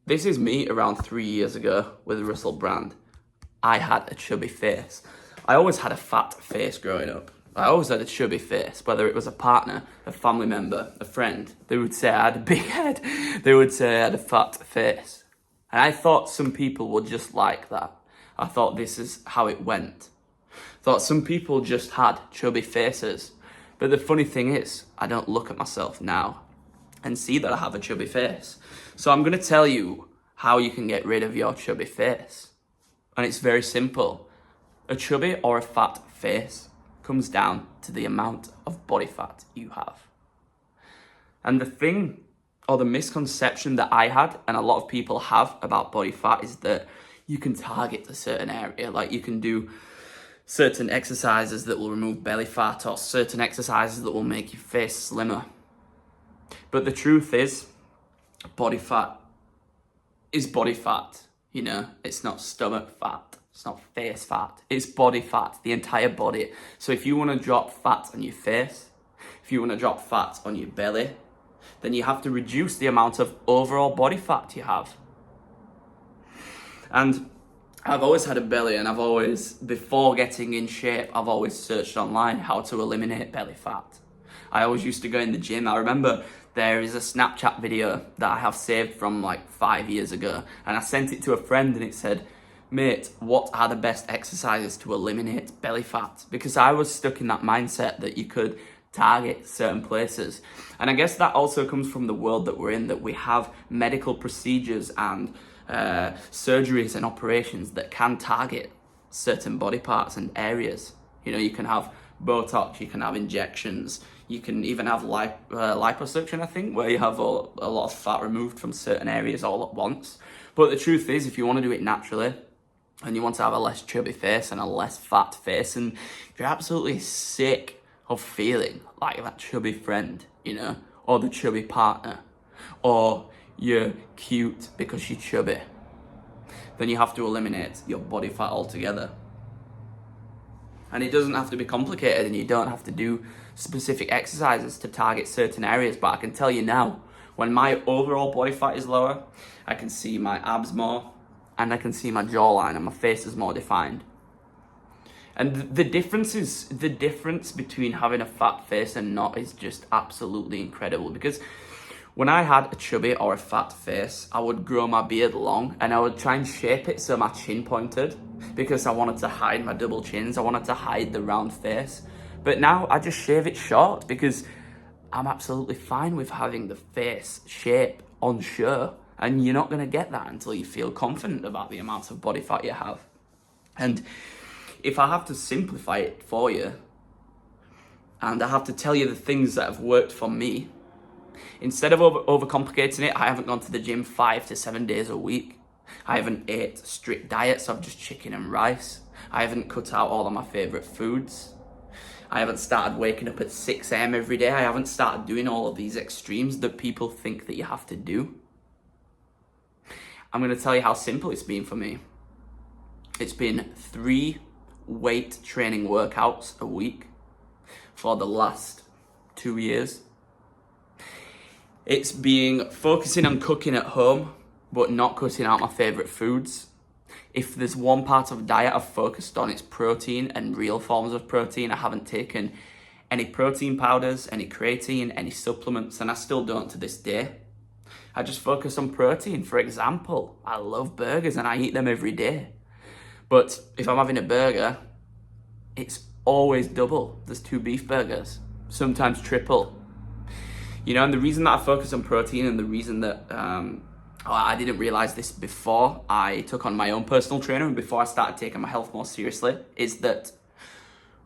This is me around 3 years ago with Russell Brand. I had a chubby face. I always had a fat face growing up. I always had a chubby face, whether it was a partner, a family member, a friend. They would say I had a big head. They would say I had a fat face. And I thought some people were just like that. I thought this is how it went. Thought some people just had chubby faces. But the funny thing is, I don't look at myself now and see that I have a chubby face. So I'm going to tell you how you can get rid of your chubby face. And it's very simple. A chubby or a fat face comes down to the amount of body fat you have. And the thing, or the misconception that I had, and a lot of people have about body fat, is that you can target a certain area. Like you can do certain exercises that will remove belly fat, or certain exercises that will make your face slimmer. But the truth is, body fat is body fat. You know, it's not stomach fat. It's not face fat. It's body fat, the entire body. So if you want to drop fat on your face, if you want to drop fat on your belly, then you have to reduce the amount of overall body fat you have. And I've always had a belly, and I've always, before getting in shape, I've always searched online how to eliminate belly fat. I always used to go in the gym. I remember there is a Snapchat video that I have saved from like 5 years ago, and I sent it to a friend and it said, mate, what are the best exercises to eliminate belly fat? Because I was stuck in that mindset that you could target certain places. And I guess that also comes from the world that we're in, that we have medical procedures and surgeries and operations that can target certain body parts and areas. You know, you can have Botox, you can have injections, you can even have liposuction, I think, where you have a lot of fat removed from certain areas all at once. But the truth is, if you want to do it naturally, and you want to have a less chubby face and a less fat face, and you're absolutely sick of feeling like that chubby friend, you know, or the chubby partner, or you're cute because you're chubby, then you have to eliminate your body fat altogether. And it doesn't have to be complicated, and you don't have to do specific exercises to target certain areas. But I can tell you now, when my overall body fat is lower, I can see my abs more, and I can see my jawline, and my face is more defined. And the difference between having a fat face and not is just absolutely incredible. Because when I had a chubby or a fat face, I would grow my beard long, and I would try and shape it so my chin pointed, because I wanted to hide my double chins. I wanted to hide the round face. But now I just shave it short because I'm absolutely fine with having the face shape on show. And you're not going to get that until you feel confident about the amount of body fat you have. And if I have to simplify it for you, and I have to tell you the things that have worked for me, instead of overcomplicating it, I haven't gone to the gym 5 to 7 days a week. I haven't ate strict diets of just chicken and rice. I haven't cut out all of my favourite foods. I haven't started waking up at 6 a.m. every day. I haven't started doing all of these extremes that people think that you have to do. I'm going to tell you how simple it's been for me. It's been 3 weight training workouts a week for the last 2 years. It's being focusing on cooking at home, but not cutting out my favourite foods. If there's one part of diet I've focused on, it's protein and real forms of protein. I haven't taken any protein powders, any creatine, any supplements, and I still don't to this day. I just focus on protein. For example, I love burgers and I eat them every day. But if I'm having a burger, it's always double. There's 2 beef burgers, sometimes triple. You know, and the reason that I focus on protein, and the reason that I didn't realize this before I took on my own personal trainer and before I started taking my health more seriously, is that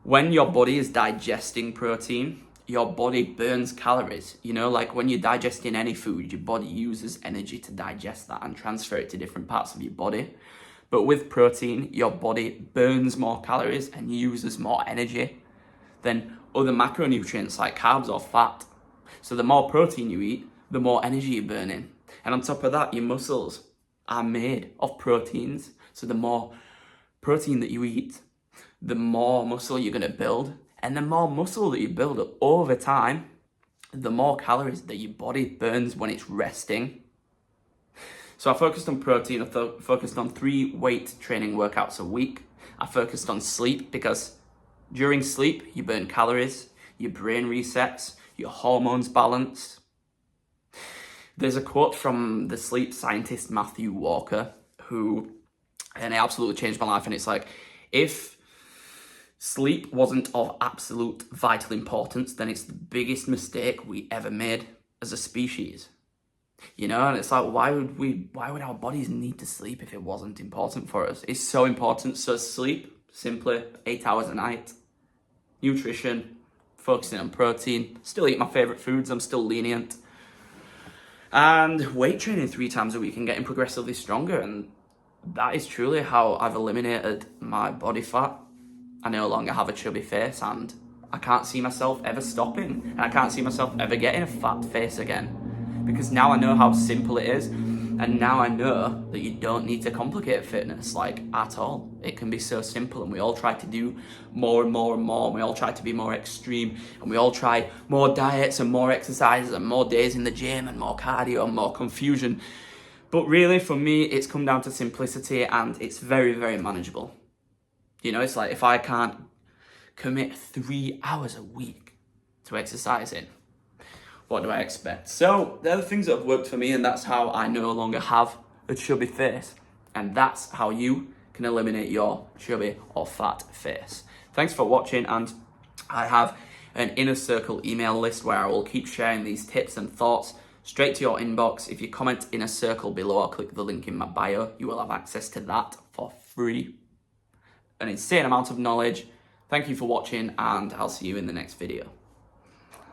when your body is digesting protein, your body burns calories. You know, like when you're digesting any food, your body uses energy to digest that and transfer it to different parts of your body. But with protein, your body burns more calories and uses more energy than other macronutrients like carbs or fat. So the more protein you eat, the more energy you're burning. And on top of that, your muscles are made of proteins. So the more protein that you eat, the more muscle you're going to build. And the more muscle that you build up over time, the more calories that your body burns when it's resting. So I focused on protein, focused on 3 weight training workouts a week. I focused on sleep because during sleep, you burn calories, your brain resets, your hormones balance. There's a quote from the sleep scientist Matthew Walker, and it absolutely changed my life, and it's like, if sleep wasn't of absolute vital importance, then it's the biggest mistake we ever made as a species. You know, and it's like, why would our bodies need to sleep if it wasn't important for us? It's so important. So sleep, simply 8 hours a night. Nutrition, focusing on protein. Still eat my favourite foods, I'm still lenient. And weight training 3 times a week and getting progressively stronger. And that is truly how I've eliminated my body fat. I no longer have a chubby face, and I can't see myself ever stopping. And I can't see myself ever getting a fat face again. Because now I know how simple it is, and now I know that you don't need to complicate fitness, like, at all. It can be so simple, and we all try to do more and more and more, and we all try to be more extreme, and we all try more diets and more exercises and more days in the gym and more cardio and more confusion. But really, for me, it's come down to simplicity, and it's very, very manageable. You know, it's like, if I can't commit 3 hours a week to exercising, what do I expect? So they're the things that have worked for me, and that's how I no longer have a chubby face. And that's how you can eliminate your chubby or fat face. Thanks for watching, and I have an inner circle email list where I will keep sharing these tips and thoughts straight to your inbox. If you comment inner circle below or click the link in my bio, you will have access to that for free. An insane amount of knowledge. Thank you for watching, and I'll see you in the next video.